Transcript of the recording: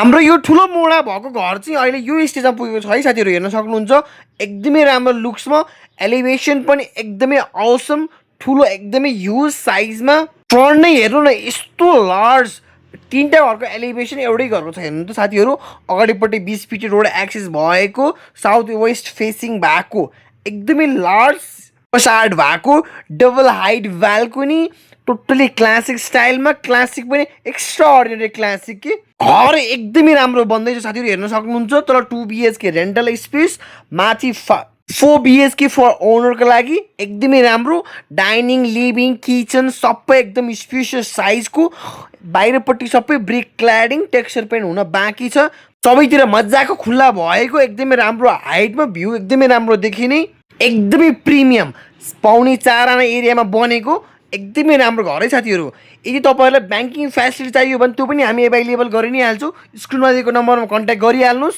हाम्रो यो ठुलो मोडा भएको घर चाहिँ अहिले यो स्टेजमा पुगेको छ है साथीहरू, हेर्न सक्नुहुन्छ। एकदमै राम्रो लुक्समा, एलिभेसन पनि एकदमै awesome, ठुलो एकदमै ह्युज साइजमा। फ्रन्ट नै हेर्नु न यस्तो लार्ज, तिनवटा घरको एलिभेसन एउटै घरको छ हेर्नु त साथीहरू। अगाडिपट्टि 20 फिट रोड एक्सेस भएको, साउथ वेस्ट फेसिङ भएको, एकदमै लार्ज फसाड भएको, double height balcony, totally classic स्टाइलमा, क्लासिक पनि एक्स्ट्रा अर्डिनरी क्लासिक कि घर एकदमै राम्रो बन्दैछ साथीहरू, हेर्न सक्नुहुन्छ। तर 2 BHK रेन्टल स्पेस, माथि 4 BHK फर ओनरको लागि एकदमै राम्रो। डाइनिङ, लिभिङ, किचन सबै एकदम स्पेसियस साइजको, बाहिरपट्टि सबै ब्रिक क्ल्याडिङ, टेक्सचर पेन्ट हुन बाँकी छ। सबैतिर मजाको खुल्ला भएको, एकदमै राम्रो हाइटमा, भ्यू एकदमै राम्रो देखिने, एकदमै प्रिमियम पौने 4 आना एरियामा बनेको एकदमै राम्रो घर है साथीहरू। यदि तपाईँहरूलाई ब्याङ्किङ फेसिलिटी चाहियो भने त्यो पनि हामी एभाइलेबल गरि नै हाल्छौँ। स्क्रिनमा दिएको नम्बरमा कन्ट्याक्ट गरिहाल्नुहोस्।